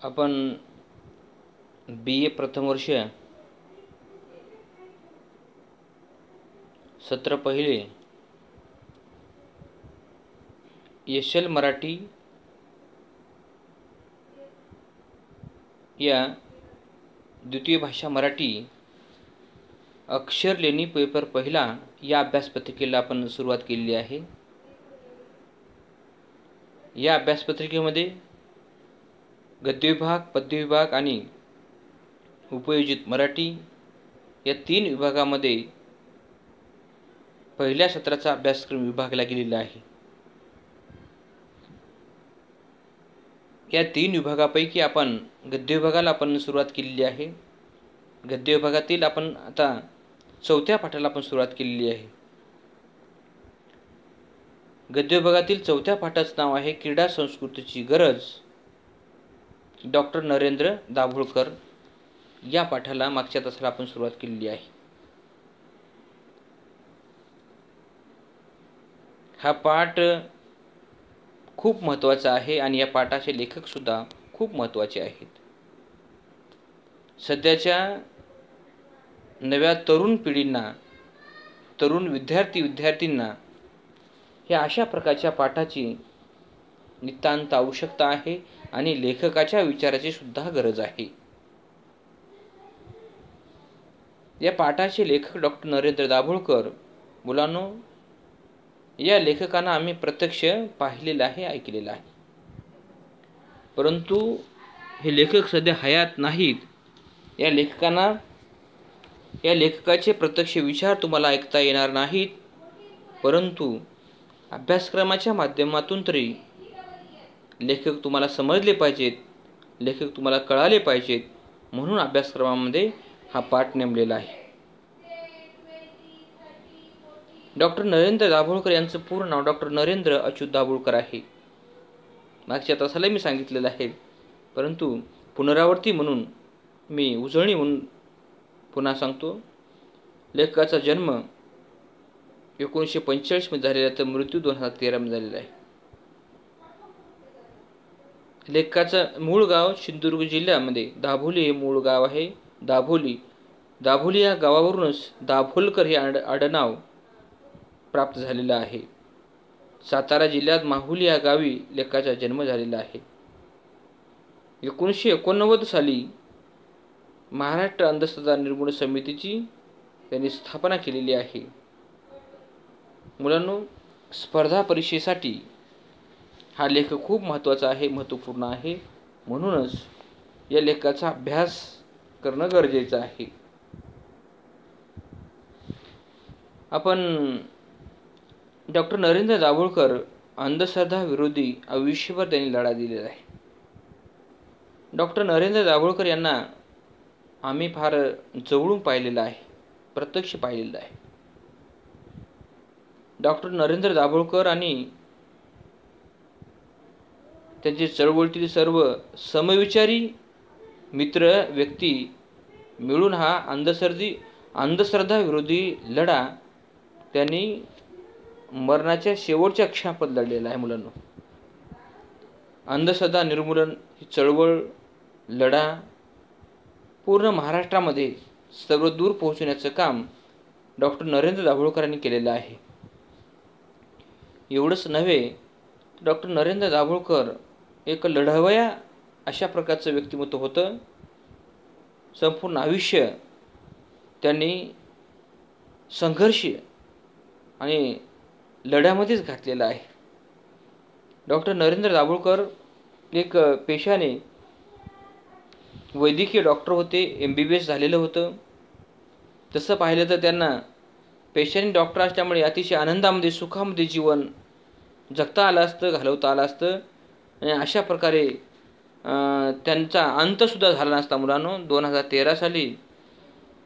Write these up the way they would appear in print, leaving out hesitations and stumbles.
आपण BA प्रथम वर्ष सत्र पहिले एस.एल. मराठी या द्वितीय भाषा मराठी अक्षर लेणी पेपर पहिला या अभ्यासपत्रिकेला आपण सुरुवात केलेली आहे। या अभ्यासपत्रिकेमध्ये गद्य विभाग, पद्य विभाग आणि उपयोजित मराठी या 3 विभागामध्ये पहिल्या सत्राचा अभ्यासक्रम विभागला गेलेला आहे। या 3 विभागापैकी आपण गद्य विभागाला आपण सुरुवात केलेली आहे। गद्य विभागातील आपण आता 4थ्या पाठाला आपण सुरुवात केलेली आहे। गद्य विभागातील 4थ्या पाठाचं नाव आहे क्रीडा संस्कृतीची गरज। डॉक्टर नरेंद्र दाभोळकर या पाठाला मागच्या तासाला आपण सुरुवात केलेली आहे। हा पाठ खूप महत्त्वाचा आहे आणि या पाठाचे लेखक सुद्धा खूप महत्त्वाचे आहेत। सध्याच्या नव्या तरुण पिढींना, तरुण विद्यार्थींना या अशा प्रकारच्या पाठाची नितांत आवश्यकता आहे आणि लेखकाच्या विचाराची सुद्धा गरज आहे। या पाठाचे लेखक डॉक्टर नरेंद्र दाभोळकर। मुलांनो, या लेखकांना आम्ही प्रत्यक्ष पाहिलेलं आहे, ऐकलेलं आहे, परंतु हे लेखक सध्या हयात नाहीत। या लेखकाचे प्रत्यक्ष विचार तुम्हाला ऐकता येणार नाहीत, परंतु अभ्यासक्रमाच्या माध्यमातून तरी लेखक तुम्हाला समजले पाहिजेत, लेखक तुम्हाला कळाले पाहिजेत, म्हणून अभ्यासक्रमामध्ये हा पाठ नेमलेला आहे। डॉक्टर नरेंद्र दाभोळकर यांचं पूर्ण नाव डॉक्टर नरेंद्र अच्युत दाभोळकर आहे। मागच्या तासाला मी सांगितलेलं आहे, परंतु पुनरावृत्ती म्हणून मी उजळणी म्हणून पुन्हा सांगतो। लेखकाचा जन्म 1945 मध्ये झालेला, तर मृत्यू 2013 मध्ये झालेला आहे। लेखकाचं मूळ गाव सिंधुदुर्ग जिल्ह्यामध्ये दाभोली हे मूळ गाव आहे। दाभोली या गावावरूनच दाभोलकर हे आडनाव प्राप्त झालेलं आहे। सातारा जिल्ह्यात माहुली या गावी लेखकाचा जन्म झालेला आहे। 1989 साली महाराष्ट्र अंधश्रद्धा निर्मूलन समितीची त्यांनी स्थापना केलेली आहे। मुलांनो, स्पर्धा परीक्षेसाठी हा लेखक खूप महत्त्वाचा आहे, महत्त्वपूर्ण आहे, म्हणूनच या लेखकाचा अभ्यास करणं गरजेचं आहे। आपण डॉक्टर नरेंद्र दाभोळकर अंधश्रद्धा विरोधी आयुष्यभर त्यांनी लढा दिलेला आहे। डॉक्टर नरेंद्र दाभोळकर यांना आम्ही फार जवळून पाहिलेलं आहे, प्रत्यक्ष पाहिलेलं आहे। डॉक्टर नरेंद्र दाभोळकर आणि त्यांचे चळवळीतील सर्व समविचारी मित्र व्यक्ती मिळून हा अंधश्रद्धा विरोधी लढा त्यांनी मरणाच्या शेवटच्या क्षणापर्यंत लढलेला आहे। मुलांनो, अंधश्रद्धा निर्मूलन ही चळवळ, लढा पूर्ण महाराष्ट्रामध्ये सर्व दूर पोहोचवण्याचं काम डॉक्टर नरेंद्र दाभोळकरांनी केलेलं आहे। एवढंच नव्हे, डॉक्टर नरेंद्र दाभोळकर एक लढवया अशा प्रकारचं व्यक्तिमत्व होतं। संपूर्ण आयुष्य त्यांनी संघर्ष आणि लढ्यामध्येच घातलेलं आहे। डॉक्टर नरेंद्र दाभोळकर एक पेशाने वैद्यकीय डॉक्टर होते, MBBS झालेलं होतं। तसं पाहिलं तर त्यांना पेशाने डॉक्टर असल्यामुळे अतिशय आनंदामध्ये, सुखामध्ये जीवन जगता आलं असतं, घालवता आलं असतं, आणि अशा प्रकारे त्यांचा अंतसुद्धा झाला नसता। मुलांनो, 2013 साली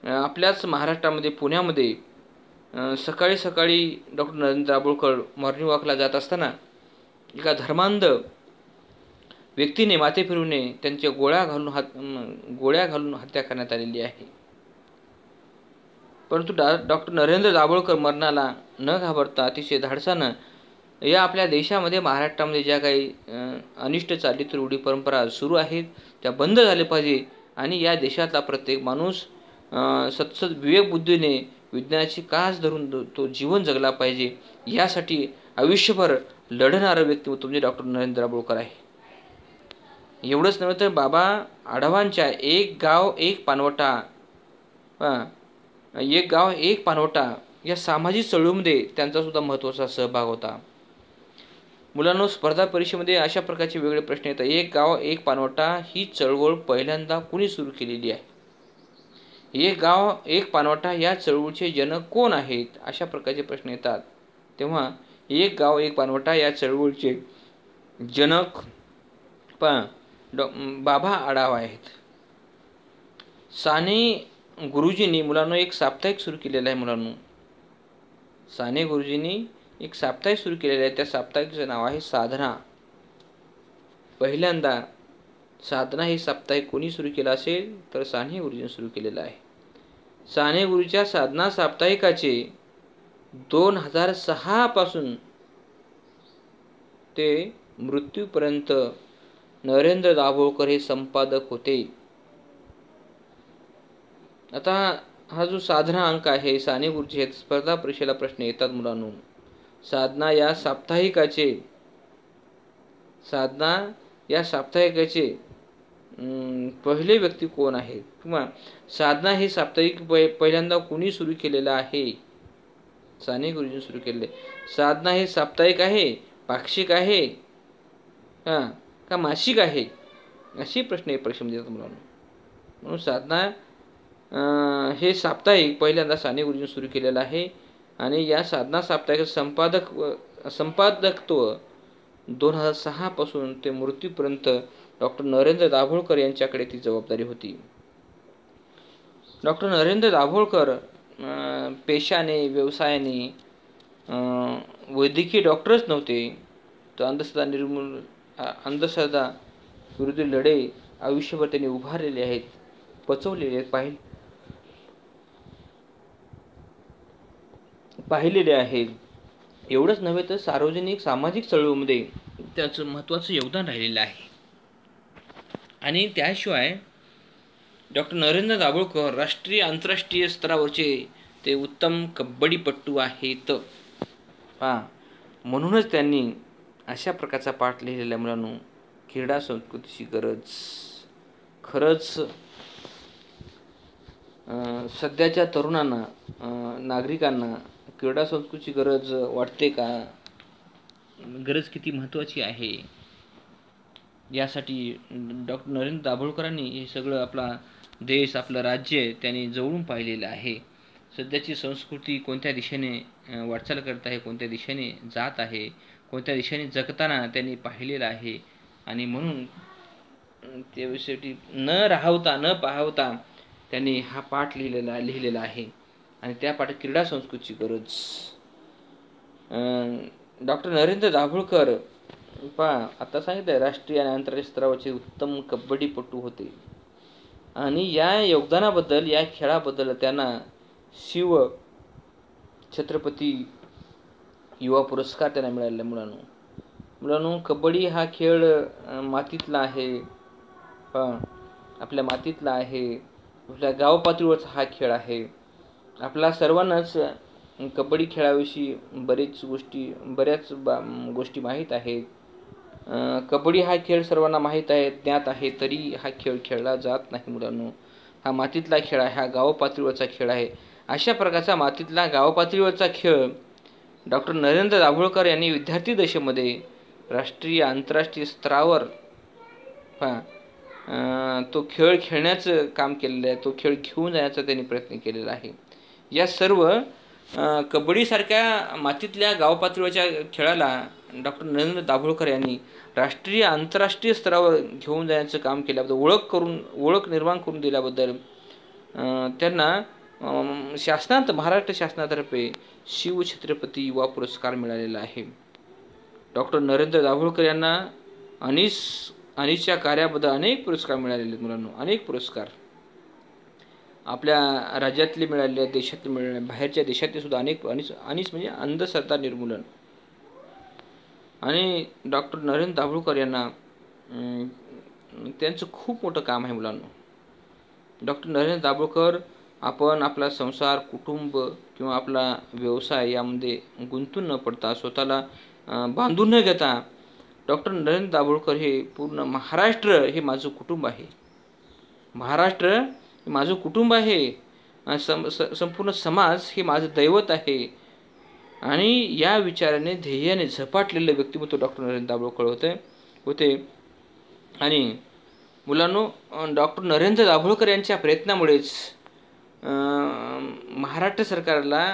आपल्याच महाराष्ट्रामध्ये, पुण्यामध्ये सकाळी डॉक्टर नरेंद्र दाभोळकर मॉर्निंग वॉकला जात असताना एका धर्मांध व्यक्तीने माथे फिरवणे त्यांच्या गोळ्या घालून हत्या करण्यात आलेली आहे। परंतु डॉक्टर नरेंद्र दाभोळकर मरणाला न घाबरता अतिशय धाडसानं या आपल्या देशामध्ये महाराष्ट्रामध्ये ज्या काही अनिष्ट चालीत रूढी परंपरा सुरू आहेत त्या बंद झाल्या पाहिजे आणि या देशातला प्रत्येक माणूस सतसत विवेकबुद्धीने विज्ञानाची कास धरून तो जीवन जगला पाहिजे. यासाठी आयुष्यभर लढणारं व्यक्तिमत्व म्हणजे डॉक्टर नरेंद्र दाभोळकर आहे. एवढंच नव्हे तर बाबा आढावांच्या एक गाव एक पानवटा या सामाजिक चळवळीमध्ये त्यांचा सुद्धा महत्त्वाचा सहभाग होता. मुलांनो, स्पर्धा परीक्षेमध्ये अशा प्रकारचे वेगळे प्रश्न येतात. एक गाव एक पानवटा ही चळवळ पहिल्यांदा कुणी सुरू केलेली आहे? एक गाव एक पानवटा या चळवळीचे जनक कोण आहेत? अशा प्रकारचे प्रश्न येतात. तेव्हा एक गाव एक पानवटा या चळवळीचे जनक बाबा आढावा आहेत. साने गुरुजींनी मुलांनो एक साप्ताहिक सुरू केलेलं आहे. मुलांनो, साने गुरुजींनी एक साप्ताहिक सुरू केलेलं आहे. त्या साप्ताहिकचं नाव आहे साधना. पहिल्यांदा साधना हे साप्ताहिक कोणी सुरू केलं असेल तर साने गुरुजींनी सुरू केलेलं आहे. साने गुरुच्या साधना साप्ताहिकाचे 2006 पासून ते मृत्यूपर्यंत नरेंद्र दाभोळकर हे संपादक होते. आता हा जो साधना अंक आहे, साने गुरुजी हे स्पर्धा परीक्षेला प्रश्न येतात मुलांनो. साधना या साप्ताहिकाचे पहिले व्यक्ती कोण आहेत किंवा साधना हे साप्ताहिक पहिल्यांदा कोणी सुरू केलेलं आहे? साने गुरुजींनी सुरू केले. साधना हे साप्ताहिक आहे, पाक्षिक आहे का मासिक आहे? असे प्रश्न हे परीक्षेमध्ये येतात मुलांनो. म्हणून साधना हे साप्ताहिक पहिल्यांदा साने गुरुजींनी सुरू केलेलं आहे आणि या साधना साप्ताहिक संपादकत्व 2006 पासून ते मृत्यूपर्यंत डॉक्टर नरेंद्र दाभोळकर यांच्याकडे ती जबाबदारी होती. डॉक्टर नरेंद्र दाभोळकर पेशाने व्यवसायाने वैद्यकीय डॉक्टरच नव्हते, तर अंधश्रद्धा विरुद्ध लढे आयुष्यभर त्यांनी उभारलेले आहेत, पचवलेले आहेत, पाहिलेले आहेत. एवढंच नव्हे तर सार्वजनिक सामाजिक चळवळीमध्ये त्याचं महत्त्वाचं योगदान राहिलेलं आहे. आणि त्याशिवाय डॉक्टर नरेंद्र दाभोळकर राष्ट्रीय आंतरराष्ट्रीय स्तरावरचे ते उत्तम कबड्डीपटू आहेत. म्हणूनच त्यांनी अशा प्रकारचा पाठ लिहिलेल्या मुलांनो, क्रीडा संस्कृतीची गरज खरंच सध्याच्या तरुणांना नागरिकांना क्रीडा संस्कृतीची गरज वाटते का? गरज किती महत्त्वाची आहे यासाठी डॉक्टर नरेंद्र दाभोळकरांनी हे सगळं आपला देश आपलं राज्य त्यांनी जवळून पाहिलेलं आहे. सध्याची संस्कृती कोणत्या दिशेने वाटचाल करत आहे, कोणत्या दिशेने जात आहे, कोणत्या दिशेने जगताना त्यांनी पाहिलेलं आहे. आणि म्हणून त्याविषयी न पाहता त्यांनी हा पाठ लिहिलेला आहे. आणि त्या पाठात क्रीडा संस्कृतीची गरज डॉक्टर नरेंद्र दाभोळकर आता सांगितलं राष्ट्रीय आणि आंतरराष्ट्रीय स्तरावरचे उत्तम कबड्डीपटू होते. आणि या योगदानाबद्दल या खेळाबद्दल त्यांना शिव छत्रपती युवा पुरस्कार त्यांना मिळालेला. मुलांनो, कबड्डी हा खेळ मातीतला आहे, आपल्या मातीतला आहे, आपल्या गाव पातळीवरचा हा खेळ आहे. आपला सर्वांनाच कबड्डी खेळाविषयी बऱ्याच गोष्टी माहीत आहेत. कबड्डी हा खेळ सर्वांना माहीत आहे, ज्ञात आहे, तरी हा खेळ खेळला जात नाही मुलांनो. हा मातीतला खेळ आहे, हा गाव पातळीवरचा खेळ आहे. अशा प्रकारचा मातीतला गाव पातळीवरचा खेळ डॉक्टर नरेंद्र दाभोळकर यांनी विद्यार्थी दशेमध्ये राष्ट्रीय आंतरराष्ट्रीय स्तरावर तो खेळ खेळण्याचं काम केलेलं आहे, तो खेळ घेऊन जाण्याचा त्यांनी प्रयत्न केलेला आहे. या सर्व कबड्डीसारख्या मातीतल्या गाव पातळीवरच्या खेळाला डॉक्टर नरेंद्र दाभोळकर यांनी राष्ट्रीय आंतरराष्ट्रीय स्तरावर घेऊन जाण्याचं काम केल्याबद्दल ओळख निर्माण करून दिल्याबद्दल त्यांना महाराष्ट्र शासनातर्फे शिव छत्रपती युवा पुरस्कार मिळालेला आहे. डॉक्टर नरेंद्र दाभोळकर यांना अनिसच्या कार्याबद्दल अनेक पुरस्कार मिळालेले आहेत मुलांनो, अनेक पुरस्कार आपल्या राज्यातले मिळाले, देशातले मिळाले, बाहेरच्या देशातले सुद्धा अनेक. अनिस म्हणजे अंधश्रद्धा निर्मूलन आणि डॉक्टर नरेंद्र दाभोळकर यांना त्यांचं खूप मोठं काम आहे मुलांनो. डॉक्टर नरेंद्र दाभोळकर आपण आपला संसार, कुटुंब किंवा आपला व्यवसाय यामध्ये गुंतून न पडता, स्वतःला बांधून न घेता, डॉक्टर नरेंद्र दाभोळकर हे पूर्ण महाराष्ट्र हे माझं कुटुंब आहे, महाराष्ट्र हे माझं कुटुंब आहे, संपूर्ण समाज हे माझं दैवत आहे, आणि या विचाराने, ध्येयाने झपाटलेलं व्यक्तिमत्व डॉक्टर नरेंद्र दाभोळकर होते. आणि मुलांनो, डॉक्टर नरेंद्र दाभोळकर यांच्या प्रयत्नामुळेच महाराष्ट्र सरकारला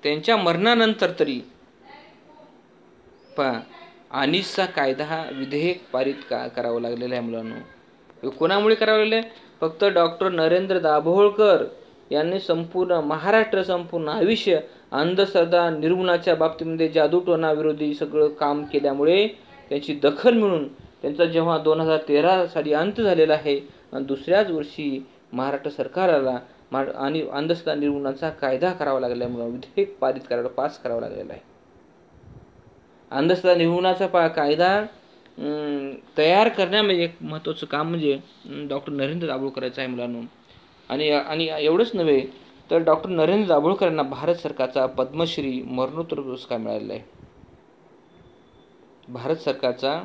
त्यांच्या मरणानंतर तरी अनिसचा कायदा हा विधेयक पारित करावं लागलेलं आहे मुलांनो. कोणामुळे करावं लागलेलं आहे? फक्त डॉक्टर नरेंद्र दाभोळकर यांनी संपूर्ण महाराष्ट्र, संपूर्ण आयुष्य अंधश्रद्धा निर्मूलनाच्या बाबतीमध्ये जादूटोणा विरोधी सगळं काम केल्यामुळे त्यांची दखल मिळून त्यांचा जेव्हा 2013 साली अंत झालेला आहे, आणि दुसऱ्याच वर्षी महाराष्ट्र सरकारला आणि अंधश्रद्धा निर्मूलनाचा कायदा करावा लागलेला आहे, म्हणून विधेयक पास करावा लागलेला आहे. अंधश्रद्धा निर्मूलनाचा कायदा तयार करण्यामध्ये एक महत्त्वाचं काम म्हणजे डॉक्टर नरेंद्र दाभोळकरांचं आहे मुलांनो. आणि एवढंच नव्हे तर डॉक्टर नरेंद्र दाभोळकर यांना भारत सरकारचा पद्मश्री मरणोत्तर पुरस्कार मिळालेला आहे. भारत सरकारचा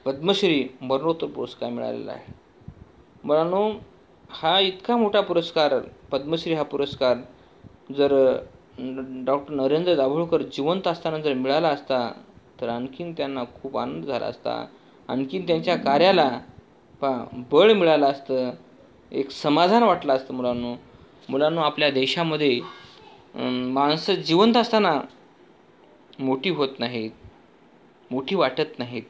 पद्मश्री मरणोत्तर पुरस्कार मिळालेला आहे मुलांनो. हा इतका मोठा पुरस्कार, पद्मश्री हा पुरस्कार, जर डॉक्टर नरेंद्र दाभोळकर जिवंत असताना जर मिळाला असता तर आणखीन त्यांना खूप आनंद झाला असता, आणखीन त्यांच्या कार्याला बळ मिळालं असतं, एक समाधान वाटलं असतं मुलांनो. आपल्या देशामध्ये माणसं जिवंत असताना मोठी होत नाहीत, मोठी वाटत नाहीत.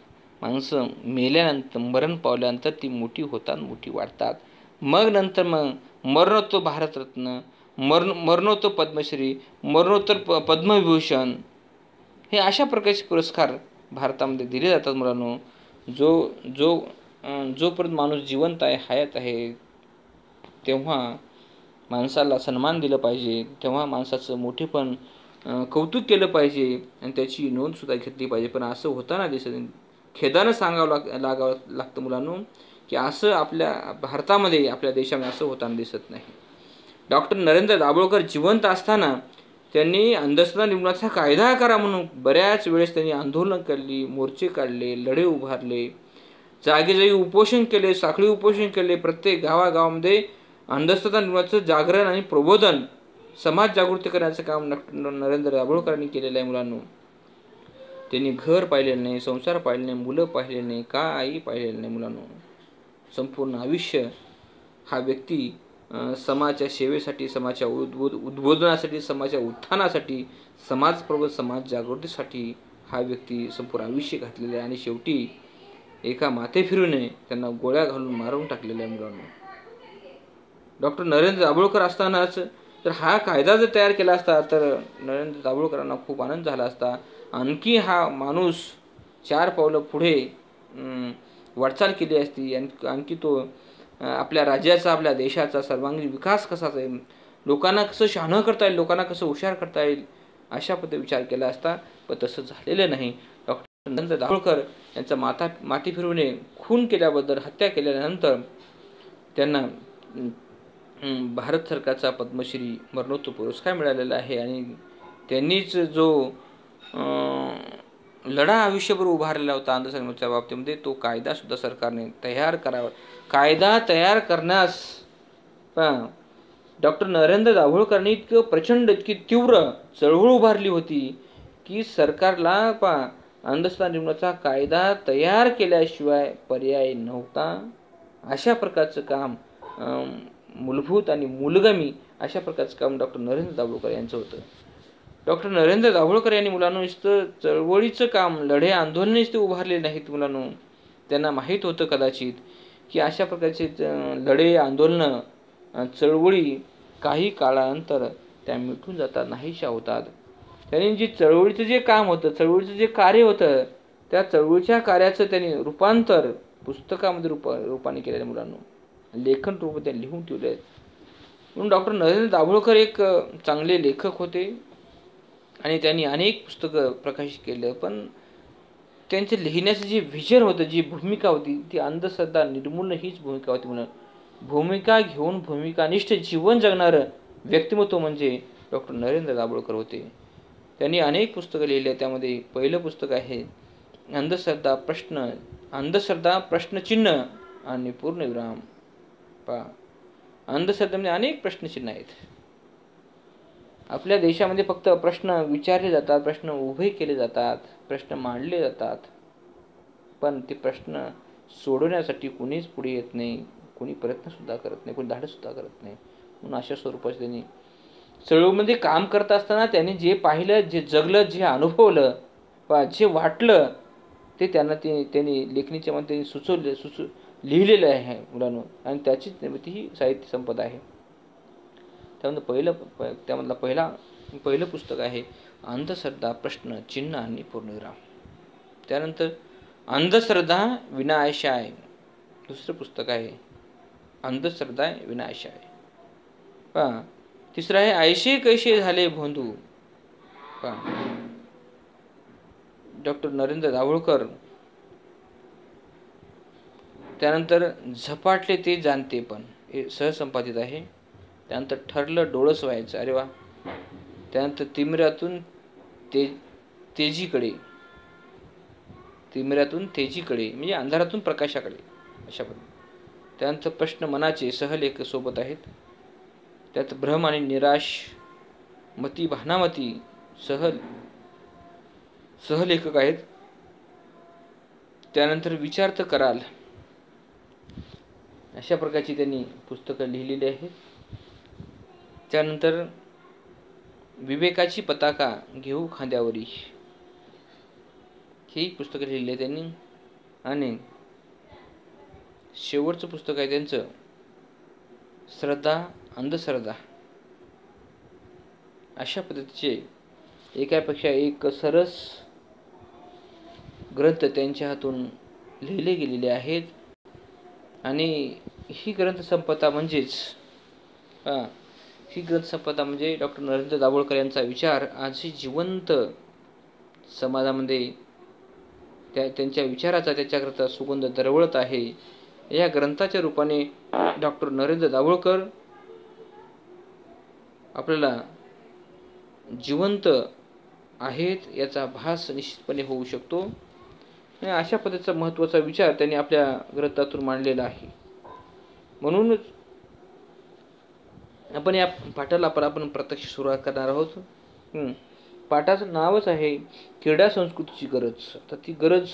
माणसं मेल्यानंतर, मरण पावल्यानंतर ती मोठी होतात, मोठी वाटतात. मग नंतर मरणोत्तर भारतरत्न, मरणोत्तर पद्मश्री, मरणोत्तर पद्मविभूषण, हे अशा प्रकारचे पुरस्कार भारतामध्ये दिले जातात मुलांनो. जोपर्यंत माणूस जिवंत आहे, हयात आहे, तेव्हा माणसाला सन्मान दिलं पाहिजे, तेव्हा माणसाचं मोठेपण कौतुक केलं पाहिजे आणि त्याची नोंदसुद्धा घेतली पाहिजे. पण असं होताना दिसत नाही. खेदानं सांगावं लागतं मुलांनो की असं आपल्या भारतामध्ये, आपल्या देशामध्ये असं होताना दिसत नाही. डॉक्टर नरेंद्र दाभोळकर जिवंत असताना त्यांनी अंधश्रद्धा निर्मूलनाचा कायदा करा म्हणून बऱ्याच वेळेस त्यांनी आंदोलनं केली, मोर्चे काढले, लढे उभारले, जागेजागी उपोषण केले, साखळी उपोषण केले. प्रत्येक गावागावामध्ये अंधश्रद्धा निर्मूलनाचं जागरण आणि प्रबोधन, समाज जागृती करण्याचं काम डॉक्टर नरेंद्र दाभोळकरांनी केलेलं आहे मुलांनो. त्यांनी घर पाहिलेलं नाही, संसार पाहिलेलं नाही, मुलं पाहिलेलं नाही, काही पाहिलेलं नाही मुलांनो. संपूर्ण आयुष्य हा व्यक्ती समाजाच्या सेवेसाठी, समाजाच्या उद्बोधनासाठी, समाजाच्या उत्थानासाठी, समाज जागृतीसाठी हा व्यक्ती संपूर्ण आयुष्य घातलेलं आहे. आणि शेवटी एका माथे फिरूने त्यांना गोळ्या घालून मारून टाकलेल्या आहे मुलांनो. डॉक्टर नरेंद्र दाभोळकर असतानाच जर हा कायदा जर तयार केला असता तर नरेंद्र दाभोळकरांना खूप आनंद झाला असता. आणखी हा माणूस 4 पावलं पुढे वाटचाल केली असती. आणखी तो आपल्या राज्याचा, आपल्या देशाचा सर्वांगीण विकास कसा जाईल, लोकांना कसं शहाणं करता येईल, लोकांना कसं हुशार करता येईल, अशा पद्धतीने विचार केला असता. पण तसं झालेलं नाही. डॉक्टर नरेंद्र दाभोळकर यांचा माथी फिरवणे, खून केल्याबद्दल, हत्या केल्यानंतर त्यांना भारत सरकारचा पद्मश्री मरणोत्तर पुरस्कार मिळालेला आहे. आणि त्यांनीच जो लढा आयुष्यभर उभारलेला होता अंधश्रद्धेच्या बाबतीमध्ये, तो कायदासुद्धा सरकारने तयार करावा. कायदा तयार करण्यास डॉक्टर नरेंद्र दाभोळकरांनी इतकं प्रचंड, इतकी तीव्र चळवळ उभारली होती की सरकारला अंधश्रद्धा निर्मूलनाचा कायदा तयार केल्याशिवाय पर्याय नव्हता. अशा प्रकारचं काम, मूलभूत आणि मूलगामी अशा प्रकारचं काम डॉक्टर नरेंद्र दाभोळकर यांचं होतं. डॉक्टर नरेंद्र दाभोळकर यांनी मुलांनो नुसतं चळवळीचं काम, लढे आंदोलनेच ते उभारले नाहीत मुलांनो. त्यांना माहीत होतं कदाचित की अशा प्रकारचे लढे, आंदोलनं, चळवळी काही काळानंतर त्या मिटून जातात, नाहीशा होतात. त्यांनी जे चळवळीचं जे काम होतं, चळवळीचं जे कार्य होतं, त्या चळवळीच्या कार्याचं त्यांनी रूपांतर पुस्तकामध्ये रूपाने केलेलं मुलांनो. लेखन रूप त्यांनी लिहून ठेवले आहेत. म्हणून डॉक्टर नरेंद्र दाभोळकर एक चांगले लेखक होते आणि त्यांनी अनेक पुस्तकं प्रकाशित केले. पण त्यांचे लिहिण्याचं जे व्हिजन होतं, जी भूमिका होती, ती अंधश्रद्धा निर्मूलन हीच भूमिका होती. म्हणून भूमिका घेऊन भूमिकानिष्ठ जीवन जगणारं व्यक्तिमत्व म्हणजे डॉक्टर नरेंद्र दाभोळकर होते. त्यांनी अनेक पुस्तकं लिहिली आहेत. त्यामध्ये पहिलं पुस्तक आहे अंधश्रद्धा प्रश्नचिन्ह आणि पूर्णविराम. पहा, अंधश्रद्धेमध्ये अनेक प्रश्नचिन्ह आहेत. आपल्या देशामध्ये फक्त प्रश्न विचारले जातात, प्रश्न उभे केले जातात, प्रश्न मांडले जातात, पण ते प्रश्न सोडवण्यासाठी कुणीच पुढे येत नाही, कोणी प्रयत्नसुद्धा करत नाही, कोणी धाडससुद्धा करत नाही. म्हणून अशा स्वरूपाचे त्यांनी चळवळीमध्ये काम करत असताना त्यांनी जे पाहिलं, जे जगलं, जे अनुभवलं, जे वाटलं, ते त्यांनी लेखणीच्या मध्ये लिहिलेलं आहे मुलांनो. आणि त्याचीच निर्मिती ही साहित्य संपदा आहे. त्यामधलं पहिलं पुस्तक आहे अंधश्रद्धा प्रश्न चिन्ह आणि पूर्णविराम. त्यानंतर अंधश्रद्धा विनाशाय दुसरं पुस्तक आहे अंधश्रद्धा विनाशाय. पहा, तिसरं आहे ऐसे कैसे झाले भोंदू. पहा, डॉक्टर नरेंद्र दाभोळकर. त्यानंतर झपाटले ते जाणते पण, हे सहसंपादित आहे. त्यानंतर ठरलं डोळस व्हायचं. अरे वा. त्यानंतर तिमिरातून तेजीकडे म्हणजे अंधारातून प्रकाशाकडे, अशा पद्धतीने. त्यानंतर प्रश्न मनाचे सहलेख सोबत आहेत. त्यात भ्रम आणि निराश मती भानामती सहलेखक आहेत. त्यानंतर विचार कराल, अशा प्रकारची त्यांनी पुस्तकं लिहिलेली आहेत. त्यानंतर विवेकाची पताका घेऊ खांद्यावरी, ही पुस्तकं लिहिली आहे त्यांनी. आणि शेवटचं पुस्तक आहे त्यांचं श्रद्धा अंधश्रद्धा. अशा पद्धतीचे एकापेक्षा एक सरस ग्रंथ त्यांच्या हातून लिहिले गेलेले आहेत. आणि ही ग्रंथसंपदा म्हणजे डॉक्टर नरेंद्र दाभोळकर यांचा विचार आजही जिवंत समाजामध्ये त्यांच्या विचाराचा, त्याच्याकरता सुगंध दरवळत आहे. या ग्रंथाच्या रूपाने डॉक्टर नरेंद्र दाभोळकर आपल्याला जिवंत आहेत याचा भास निश्चितपणे होऊ शकतो. आणि अशा पद्धतीचा महत्त्वाचा विचार त्यांनी आपल्या ग्रंथातून मांडलेला आहे. म्हणूनच आपण या पाठाला आपण प्रत्यक्ष सुरुवात करणार आहोत. पाठाचं नावच आहे क्रीडा संस्कृतीची गरज. तर ती गरज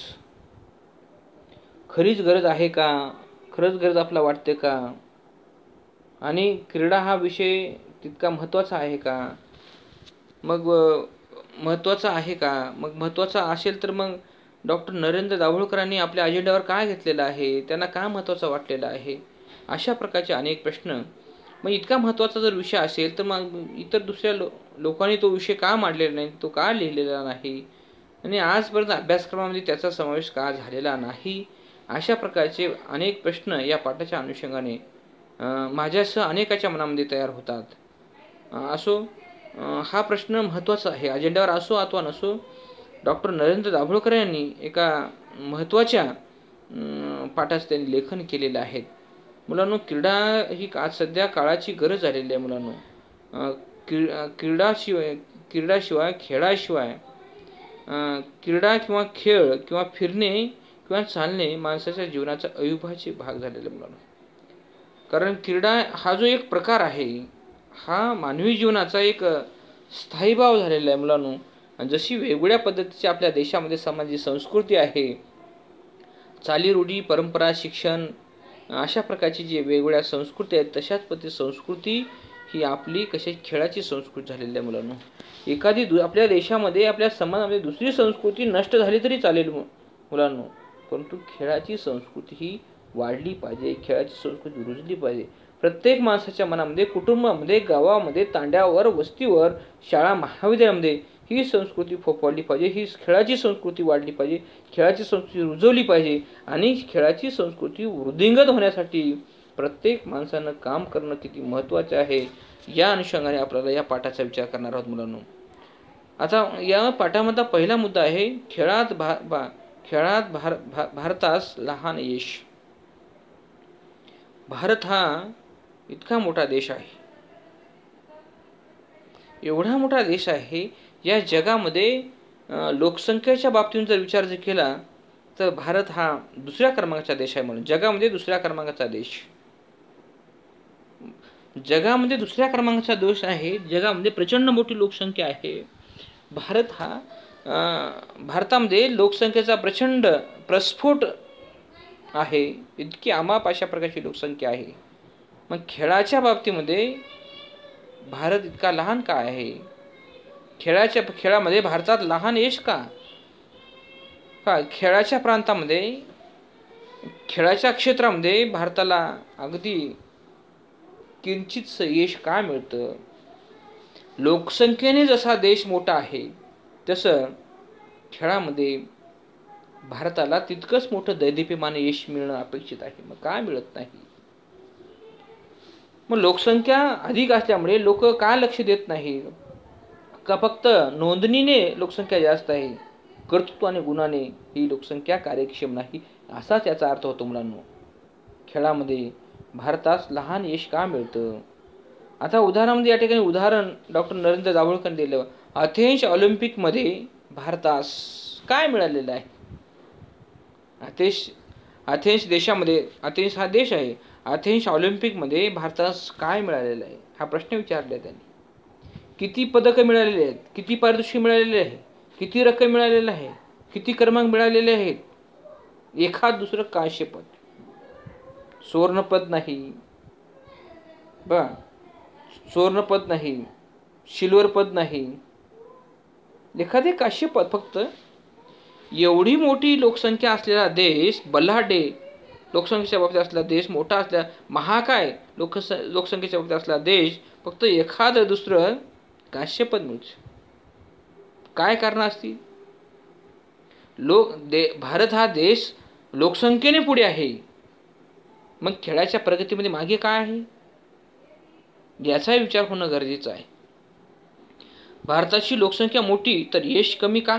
खरीच गरज आहे का? खरंच गरज आपल्याला वाटते का? आणि क्रीडा हा विषय तितका महत्त्वाचा आहे का? मग महत्त्वाचा आहे का? मग महत्त्वाचा असेल तर मग डॉक्टर नरेंद्र दाभोळकरांनी आपल्या अजेंड्यावर काय घेतलेलं आहे? त्यांना का महत्त्वाचा वाटलेला आहे? अशा प्रकारचे अनेक प्रश्न. मग इतका महत्त्वाचा जर विषय असेल तर मग इतर दुसऱ्या लोकांनी तो विषय का मांडलेला नाही, तो का लिहिलेला नाही, आणि आजपर्यंत अभ्यासक्रमामध्ये त्याचा समावेश का झालेला नाही? अशा प्रकारचे अनेक प्रश्न या पाठाच्या अनुषंगाने माझ्यासह अनेकाच्या मनामध्ये तयार होतात. हा प्रश्न महत्त्वाचा आहे. अजेंड्यावर असो अथवा नसो, डॉक्टर नरेंद्र दाभोळकर यांनी एका महत्त्वाच्या पाठाचं त्यांनी लेखन केलेलं आहे. मुलांनो, क्रीडा ही सध्या काळाची गरज झालेली आहे. मुलांनो, क्रीडाशिवाय खेळाशिवाय क्रीडा किंवा खेळ किंवा फिरणे किंवा चालणे माणसाच्या जीवनाचा अविभाज्य भाग झालेला आहे मुलांनो. कारण क्रीडा हा जो एक प्रकार आहे, हा मानवी जीवनाचा एक स्थायीभाव झालेला आहे मुलांनो. जशी वेगवेगळ्या पद्धतीची आपल्या देशामध्ये समाजाची संस्कृती आहे, चालीरूढी, परंपरा, शिक्षण, अशा प्रकारची जी वेगवेगळ्या संस्कृती आहेत, तशाच पद्धती संस्कृती ही आपली कशी खेळाची संस्कृती झालेली आहे मुलांनो. एखादी आपल्या देशामध्ये, आपल्या समाजामध्ये दुसरी संस्कृती नष्ट झाली तरी चालेल मुलांनो, परंतु खेळाची संस्कृती ही वाढली पाहिजे, खेळाची संस्कृती रुजली पाहिजे. प्रत्येक माणसाच्या मनामध्ये, कुटुंबामध्ये, गावामध्ये, तांड्यावर, वस्तीवर, शाळा महाविद्यालयामध्ये ही संस्कृती फोफावली पाहिजे. ही खेळाची संस्कृती वाढली पाहिजे, खेळाची संस्कृती रुजवली पाहिजे. आणि खेळाची संस्कृती वृद्धिंगत होण्यासाठी प्रत्येक माणसानं काम करणं किती महत्त्वाचे आहे, या अनुषंगाने आपल्याला या पाठाचा विचार करणार आहोत मुलांनो. आता या पाठामधला पहिला मुद्दा आहे खेळात भारतास लहान यश. भारत हा इतका मोठा देश आहे, एवढा मोठा देश आहे. या जगामध्ये लोकसंख्येच्या बाबतीत जर विचार केला तर भारत हा दुसऱ्या क्रमांकाचा देश आहे. म्हणून जगामध्ये दुसऱ्या क्रमांकाचा देश, जगामध्ये दुसऱ्या क्रमांकाचा देश आहे. जगामध्ये प्रचंड मोठी लोकसंख्या आहे. भारत हा भारतामध्ये लोकसंख्येचा प्रचंड प्रस्फोट आहे. इतकी अमाप अशा प्रकारची लोकसंख्या आहे. मग खेळाच्या बाबतीमध्ये भारत इतका लहान का आहे? खेळामध्ये भारतात लहान यश का? खेळाच्या प्रांतामध्ये, खेळाच्या क्षेत्रामध्ये भारताला अगदी किंचितस यश का मिळतं? लोकसंख्येने जसा देश मोठा आहे तसं खेळामध्ये भारताला तितकंच मोठं दैदिप्यमान यश मिळणं अपेक्षित आहे. मग का मिळत नाही? मग लोकसंख्या अधिक असल्यामुळे लोक का लक्ष देत नाही? का फक्त नोंदणीने लोकसंख्या जास्त आहे, कर्तृत्व आणि गुणाने ही लोकसंख्या कार्यक्षम नाही, असाच याचा अर्थ होतो मुलांनो. खेळामध्ये भारतास लहान यश का मिळतं? आता उदाहरणामध्ये या ठिकाणी उदाहरण डॉक्टर नरेंद्र दाभोळकर दिलं. अथेन्स ऑलिम्पिकमध्ये भारतास काय मिळालेलं आहे? अथेन्स देशामध्ये, अथेन्स हा देश आहे, अथेन्स ऑलिम्पिकमध्ये भारतास काय मिळालेलं आहे हा प्रश्न विचारला त्यांनी. किती पदकं मिळालेली आहेत, किती पारितोषिक मिळालेले आहे, किती रक्कम मिळालेलं आहे, किती क्रमांक मिळालेले आहेत? एखाद दुसरं कांस्यपद, सुवर्णपद नाही, सुवर्णपद नाही, सिल्वर पद नाही, एखादे कांस्यपद फक्त. एवढी मोठी लोकसंख्या असलेला देश, बलाढ्य लोकसंख्येच्या बाबतीत असलेला देश, मोठा असल्या महाकाय लोकसंख्येच्या बाबतीत असलेला देश फक्त एखादं दुसरं कांस्यपद मिळतं. काय कारण असतील? भारत हा देश लोकसंख्येने पुढे आहे, मग खेळाच्या प्रगतीमध्ये मागे काय आहे याचा विचार होणं गरजेचं आहे. भारताची लोकसंख्या मोठी तर यश कमी का?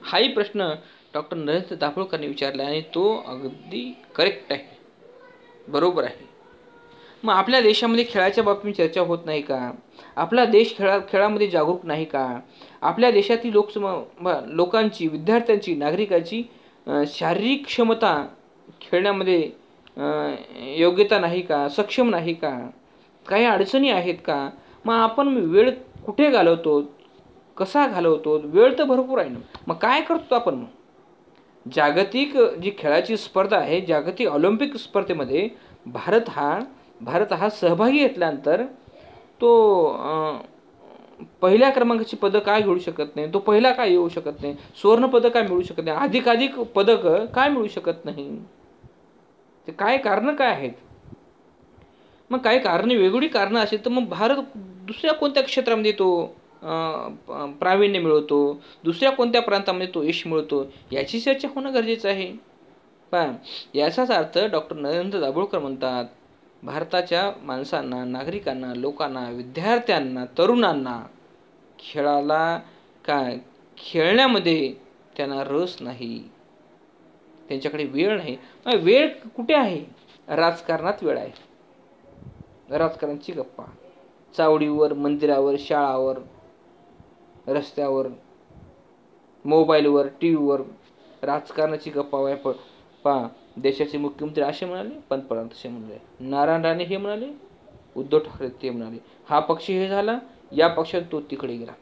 हाही प्रश्न डॉक्टर नरेंद्र दाभोळकरांनी विचारला आणि तो अगदी करेक्ट आहे, बरोबर आहे. मग आपल्या देशामध्ये खेळाच्या बाबतीत चर्चा होत नाही का? आपला देश खेळामध्ये जागरूक नाही का? आपल्या देशातील लोकांची, विद्यार्थ्यांची, नागरिकांची शारीरिक क्षमता खेळण्यामध्ये योग्यता नाही का? सक्षम नाही का? काही अडचणी आहेत का? मग आपण वेळ कुठे घालवतो, कसा घालवतो? वेळ तर भरपूर आहे ना, मग काय करतो आपण? जागतिक जी खेळाची स्पर्धा आहे, जागतिक ऑलिम्पिक स्पर्धेमध्ये भारत हा सहभागी घेतल्यानंतर तो पहिल्या क्रमांकाची पदक काय घेऊ शकत नाही? तो पहिला काय येऊ शकत नाही? सुवर्ण पदक काय मिळू शकत नाही? अधिकाधिक पदक काय मिळू शकत नाही? ते काय कारण काय आहेत? मग काही कारणे, वेगवेगळी कारणं असेल तर मग भारत दुसऱ्या कोणत्या क्षेत्रामध्ये तो प्रावीण्य मिळवतो, दुसऱ्या कोणत्या प्रांतामध्ये तो यश मिळवतो, याची चर्चा होणं गरजेचं आहे. पण याचाच अर्थ डॉक्टर नरेंद्र दाभोळकर म्हणतात, भारताच्या माणसांना, नागरिकांना, लोकांना, विद्यार्थ्यांना, तरुणांना खेळण्यामध्ये त्यांना रस नाही, त्यांच्याकडे वेळ नाही. वेळ कुठे आहे? राजकारणात वेळ आहे. राजकारणाची गप्पा चावडीवर, मंदिरावर, शाळावर, रस्त्यावर, मोबाईलवर, टी व्हीवर राजकारणाची गप्पा. देशाचे मुख्यमंत्री असे म्हणाले, पंतप्रधान तसे म्हणाले, नारायण राणे हे म्हणाले, उद्धव ठाकरे ते म्हणाले, हा पक्ष हे झाला, या पक्षात तो तिकडे गेला.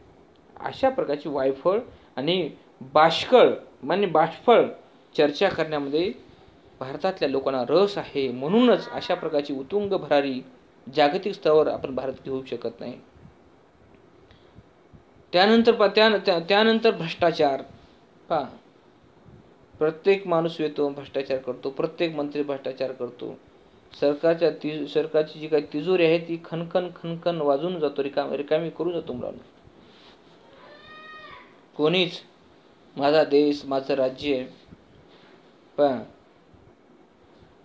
अशा प्रकारची वायफळ आणि बाष्फळ चर्चा करण्यामध्ये भारतातल्या लोकांना रस आहे. म्हणूनच अशा प्रकारची उत्तुंग भरारी जागतिक स्तरावर आपण भारत घेऊ शकत नाही. त्यानंतर भ्रष्टाचार. प्रत्येक माणूस येतो भ्रष्टाचार करतो, प्रत्येक मंत्री भ्रष्टाचार करतो. सरकारची जी काही तिजोरी आहे ती खनखन वाजून जातो, रिकामी करून जातो मुलांना. कोणीच माझा देश, माझं राज्य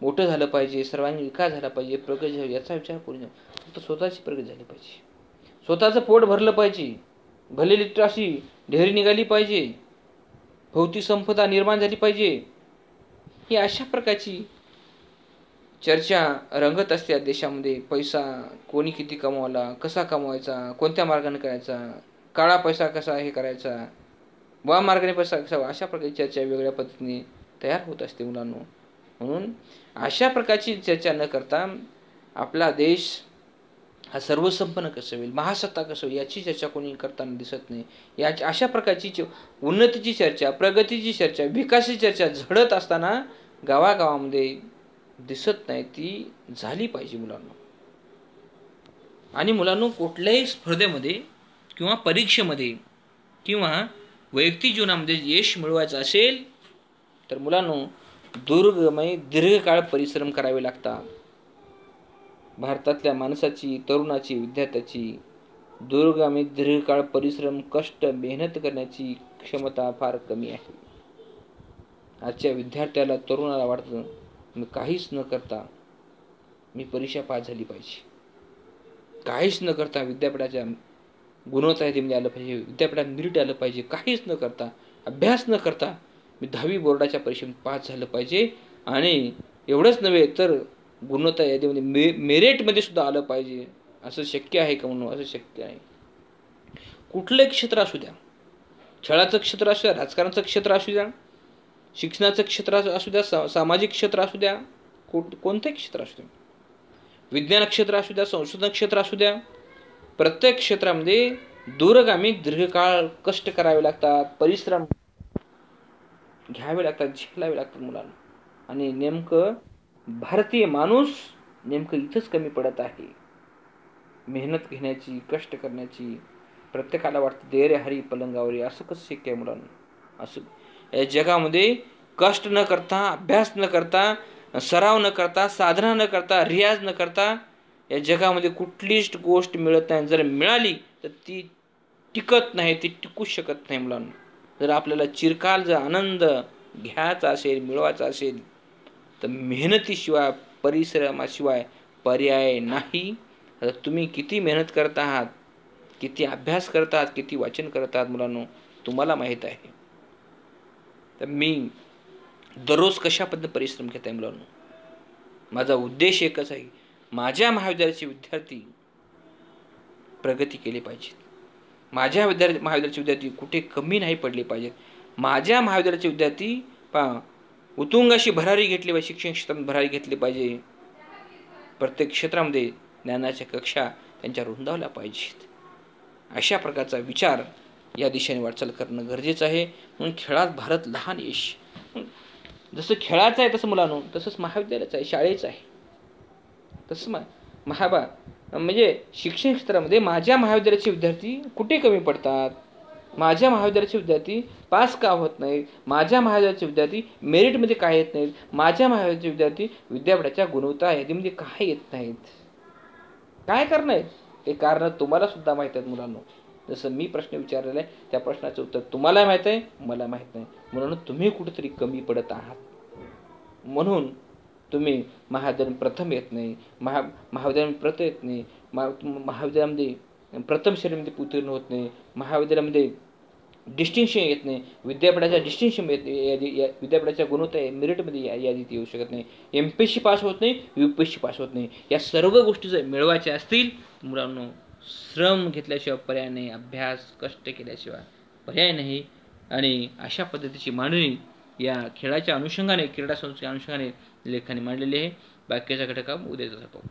मोठं झालं पाहिजे, सर्वांगीण विकास झाला पाहिजे, प्रगती झाली याचा विचार करू नये. फक्त स्वतःची प्रगती झाली पाहिजे, स्वतःचं पोट भरलं पाहिजे, भले लिटर अशी ढेरी निघाली पाहिजे, भौतिक संपदा निर्माण झाली पाहिजे, ही अशा प्रकारची चर्चा रंगत असते देशामध्ये. पैसा कोणी किती कमवला, कसा कमवायचा, कोणत्या मार्गाने करायचा, काळा पैसा कसा हे करायचा, वा मार्गाने पैसा कसा, अशा प्रकारची चर्चा वेगळ्या पद्धतीने तयार होत असते मुलांनो. म्हणून अशा प्रकारची चर्चा न करता आपला देश हा सर्वसंपन्न कसं होईल, महासत्ता कसं होईल, याची चर्चा कोणी करताना दिसत नाही. याची अशा प्रकारची उन्नतीची चर्चा, प्रगतीची चर्चा, विकासाची चर्चा झडत असताना गावागावामध्ये दिसत नाही. ती झाली पाहिजे मुलांना. आणि मुलांनो, कुठल्याही स्पर्धेमध्ये किंवा परीक्षेमध्ये किंवा वैयक्तिक जीवनामध्ये यश मिळवायचं असेल तर मुलांनो दीर्घकाळ परिश्रम करावे लागतात. भारतातल्या माणसाची, तरुणाची, विद्यार्थ्याची दीर्घकाळ परिश्रम, कष्ट, मेहनत करण्याची क्षमता फार कमी आहे. आजच्या विद्यार्थ्याला, तरुणाला वाटतं मी काहीच न करता मी परीक्षा पास झाली पाहिजे, काहीच न करता विद्यापीठाच्या गुणवत्ता यादीमध्ये आलं पाहिजे, विद्यापीठात मेरिट आलं पाहिजे, काहीच न करता, अभ्यास न करता मी 10वी बोर्डाच्या परीक्षेत पास झालं पाहिजे, आणि एवढंच नव्हे तर गुणवत्ता यादीमध्ये मेरिटमध्ये सुद्धा आलं पाहिजे. असं शक्य आहे का म्हणून? असं शक्य आहे. कुठलंही क्षेत्र असू द्या, खेळाचं क्षेत्र असू द्या, राजकारणाचं क्षेत्र असू द्या, शिक्षणाचं क्षेत्र असू द्या, सामाजिक क्षेत्र असू द्या, कोणतंही क्षेत्र असू द्या, विज्ञान क्षेत्र असू द्या, संशोधन क्षेत्र असू द्या, प्रत्येक क्षेत्रामध्ये दूरगामी दीर्घकाळ कष्ट करावे लागतात, परिश्रम घ्यावे लागतात, झेलावे लागतात मुलांना. आणि नेमकं भारतीय माणूस नेमकं इथंच कमी पडत आहे. मेहनत घेण्याची, कष्ट करण्याची. प्रत्येकाला वाटतं दे रे हरी पलंगावरी. असं कसं शक्य आहे मुलांना? असं या जगामध्ये कष्ट न करता, अभ्यास न करता, सराव न करता, साधना न करता, रियाज न करता या जगामध्ये कुठलीच गोष्ट मिळत नाही. जर मिळाली तर ती टिकत नाही, ती टिकू शकत नाही मुलांना. जर आपल्याला चिरकाल जर आनंद घ्यायचा असेल, मिळवायचा असेल तर मेहनतीशिवाय, परिश्रमाशिवाय पर्याय नाही. आता तुम्ही किती मेहनत करत आहात, किती अभ्यास करत आहात, किती वाचन करत आहात मुलांनो, तुम्हाला माहीत आहे. तर मी दररोज कशा पद्धतीने परिश्रम घेत आहे मुलांनो. माझा उद्देश एकच आहे, माझ्या महाविद्यालयाचे विद्यार्थी प्रगती केली पाहिजेत. माझ्या महाविद्यालयाचे विद्यार्थी कुठे कमी नाही पडले पाहिजेत. माझ्या महाविद्यालयाचे विद्यार्थी उत्तुंगाशी भरारी घेतली पाहिजे, शिक्षण क्षेत्रात भरारी घेतली पाहिजे. प्रत्येक क्षेत्रामध्ये ज्ञानाच्या कक्षा त्यांच्या रुंदावल्या पाहिजेत. अशा प्रकारचा विचार या दिशेने वाटचाल करणं गरजेचं आहे. म्हणून खेळात भारत लहान यश. जसं खेळाचं आहे तसं मुलांनो, तसंच महाविद्यालयाचं आहे, शाळेचं आहे. तसं म्हणजे शिक्षण क्षेत्रामध्ये माझ्या महाविद्यालयाचे विद्यार्थी कुठे कमी पडतात, माझ्या महाविद्यालयाचे विद्यार्थी पास का होत नाहीत, माझ्या महाविद्यालयाचे विद्यार्थी मेरिटमध्ये काय येत नाहीत, माझ्या महाविद्यालयाचे विद्यार्थी विद्यापीठाच्या गुणवत्ता यादीमध्ये काय येत नाहीत, काय करणं आहे ते कारण तुम्हाला सुद्धा माहीत आहेत मुलांनो. जसं मी प्रश्न विचारलेला आहे त्या प्रश्नाचं उत्तर तुम्हाला माहीत आहे, मला माहीत नाही. म्हणून तुम्ही कुठेतरी कमी पडत आहात. म्हणून तुम्ही महाविद्यालयात प्रथम येत नाही, महाविद्यालयात प्रथम येत नाही, महाविद्यालयामध्ये प्रथम श्रेणीमध्ये उत्तीर्ण होत नाही, महाविद्यालयामध्ये डिस्टिंक्शन येत नाही, विद्यापीठाच्या डिस्टिंक्शन येत नाही, विद्यापीठाच्या गुणवत्ता मेरिटमध्ये यादीत येऊ शकत नाही, MPSC पास होत नाही, UPSC पास होत नाही. या सर्व गोष्टी जर मिळवायच्या असतील मुलांनो, श्रम घेतल्याशिवाय पर्याय नाही, अभ्यास कष्ट केल्याशिवाय पर्याय नाही. आणि अशा पद्धतीची मांडणी या खेळाच्या अनुषंगाने, क्रीडा संस्कृतीच्या अनुषंगाने लेखाने मांडलेली आहे. बाकीचा घटक उद्या पाहू.